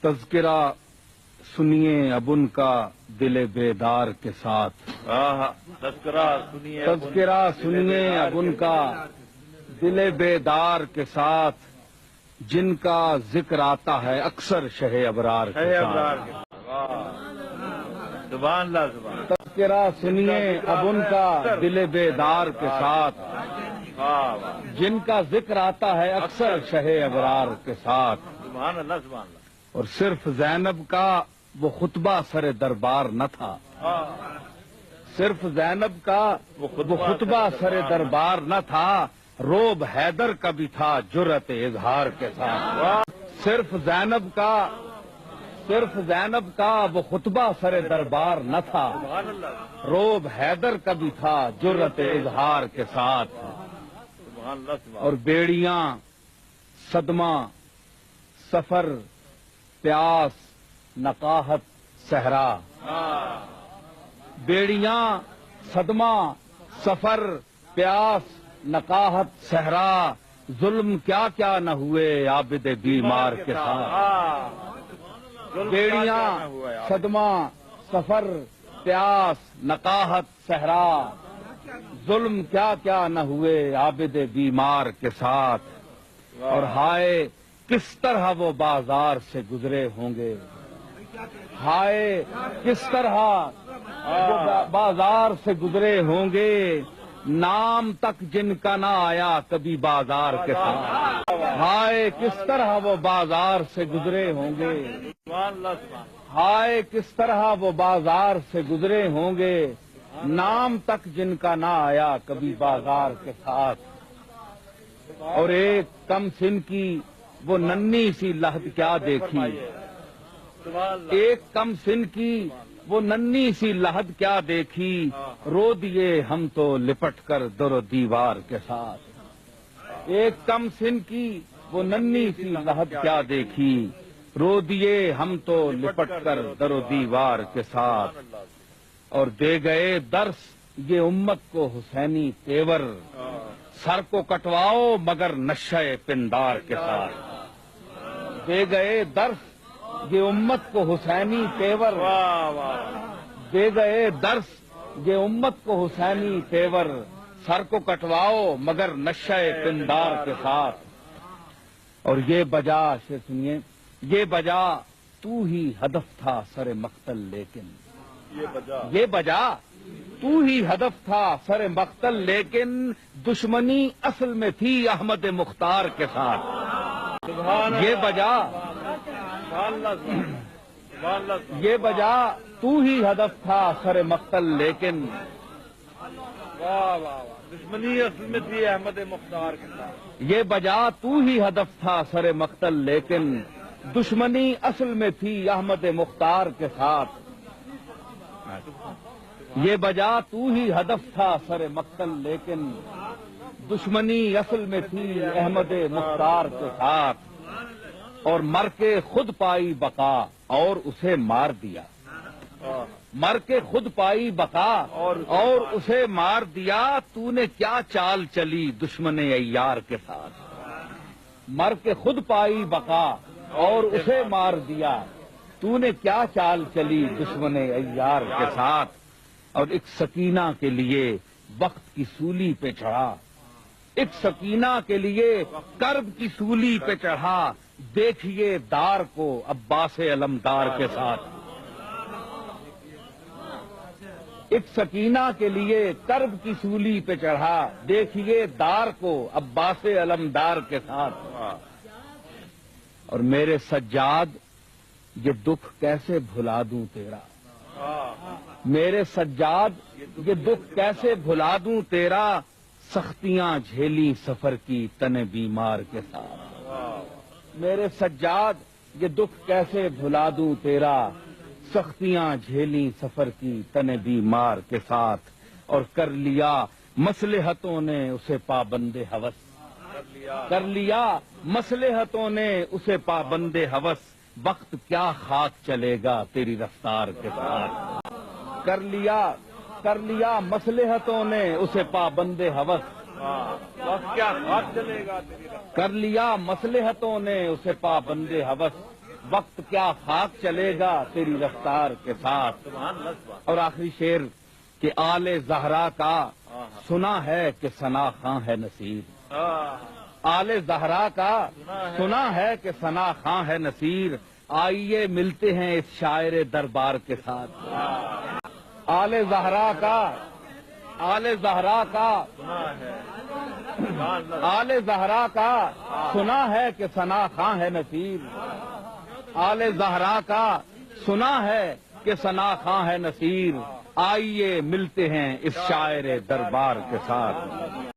تذکرہ سنیے اب ان کا دل بیدار کے ساتھ، تذکرہ سنیے اب ان کا دل بیدار کے ساتھ، جن کا ذکر آتا ہے اکثر شہ ابرار کے ساتھ۔ زبان اللہ زبان، تذکرہ سنیے اب ان کا دل بیدار کے ساتھ، جن کا ذکر آتا ہے اکثر شہ ابرار کے ساتھ۔ سبحان اللہ سبحان اللہ۔ اور صرف زینب کا وہ خطبہ سر دربار نہ تھا، صرف زینب کا وہ خطبہ سر دربار نہ تھا، روب حیدر کا بھی تھا جرأت اظہار کے ساتھ۔ صرف زینب کا وہ خطبہ سر دربار نہ تھا، روب حیدر کا بھی تھا جرأت اظہار کے ساتھ۔ اور بیڑیاں، صدمہ، سفر، پیاس، نقاہت، صحرا، بیڑیاں، صدمہ، سفر، پیاس، نقاہت، صحرا، ظلم کیا کیا نہ ہوئے عابد بیمار کے ساتھ۔ بیڑیاں، صدمہ، سفر، پیاس، نقاہت، صحرا، ظلم کیا کیا نہ ہوئے عابد بیمار کے ساتھ۔ اور ہائے کس طرح وہ بازار سے گزرے ہوں گے، ہائے کس طرح وہ بازار سے گزرے ہوں گے، نام تک جن کا نہ آیا کبھی بازار کے ساتھ۔ ہائے کس طرح وہ بازار سے گزرے ہوں گے، ہائے کس طرح وہ بازار سے گزرے ہوں گے، نام تک جن کا نہ آیا کبھی بازار کے ساتھ۔ اور ایک کم سن کی وہ ننھی سی لہد کیا دیکھی، ایک کم سن کی وہ ننھی سی لہد کیا دیکھی، رو دیے ہم تو لپٹ کر در و دیوار کے ساتھ۔ ایک کم سن کی وہ ننھی سی لہد کیا دیکھی، رو دیے ہم تو لپٹ کر در و دیوار کے ساتھ۔ اور دے گئے درس یہ امت کو حسینی تیور، سر کو کٹواؤ مگر نشہ پندار کے ساتھ۔ دے گئے درس یہ امت کو حسینی تیور، دے گئے درس یہ امت کو حسینی تیور، سر کو کٹواؤ مگر نشہ پندار کے ساتھ۔ اور یہ بجا سے سنیے، یہ بجا تو ہی ہدف تھا سر مقتل، لیکن یہ بجا تو ہی ہدف تھا سر مقتل، لیکن دشمنی اصل میں تھی احمد مختار کے ساتھ۔ یہ بجا یہ بجا تو ہی ہدف تھا سر مقتل، لیکن دشمنی اصل میں تھی احمد مختار کے ساتھ۔ یہ بجا تو ہی ہدف تھا سر مقتل، لیکن دشمنی اصل میں تھی احمد مختار کے ساتھ۔ یہ بجا تو ہی ہدف تھا سر مقتل، لیکن دشمنی اصل میں تھی احمد مختار کے ساتھ۔ اور مر کے خود پائی بقا اور اسے مار دیا، مر کے خود پائی بقا اور اسے مار دیا، تو نے کیا چال چلی دشمن عیار کے ساتھ۔ مر کے خود پائی بقا اور اسے مار دیا، تو نے کیا چال چلی دشمن عیار کے ساتھ۔ اور ایک سکینہ کے لیے وقت کی سولی پہ چڑھا، ایک سکینہ کے لیے کرب کی سولی پہ چڑھا، دیکھیے دار کو عباس علمدار کے ساتھ۔ ایک سکینہ کے لیے کرب کی سولی پہ چڑھا، دیکھیے دار کو عباس علمدار کے ساتھ۔ اور میرے سجاد یہ دکھ کیسے بھلا دوں تیرا، میرے سجاد یہ دکھ کیسے بھلا دوں تیرا، سختیاں جھیلی سفر کی تن بیمار کے ساتھ۔ میرے سجاد یہ دکھ کیسے بھلا دوں تیرا، سختیاں جھیلی سفر کی تن بیمار کے ساتھ۔ اور کر لیا مصلحتوں نے اسے پابند ہوس، کر لیا مصلحتوں نے اسے پابند ہوس، وقت کیا خاک چلے گا تیری رفتار کے ساتھ۔ کر لیا مصلحتوں نے اسے پابند ہوس، وقت کیا خاک چلے گا تیری رفتار۔ کر لیا مصلحتوں نے اسے پابند ہوس، وقت کیا خاک چلے گا تیری رفتار کے ساتھ. سبحان اللہ سبحان. اور آخری شعر کہ آل زہرا کا سنا ہے کہ ثنا خاں ہے نصیر. آل زہرا کا سنا ہے کہ ثنا خاں ہے نصیر. آئیے ملتے ہیں اس شاعر دربار کے ساتھ. آل زہرا کا آل زہرا کا آل زہرا کا سنا ہے کہ ثنا خاں ہے نصیر. آل زہرا کا سنا ہے کہ ثنا خاں ہے نصیر. آئیے ملتے ہیں اس شاعر دربار کے ساتھ.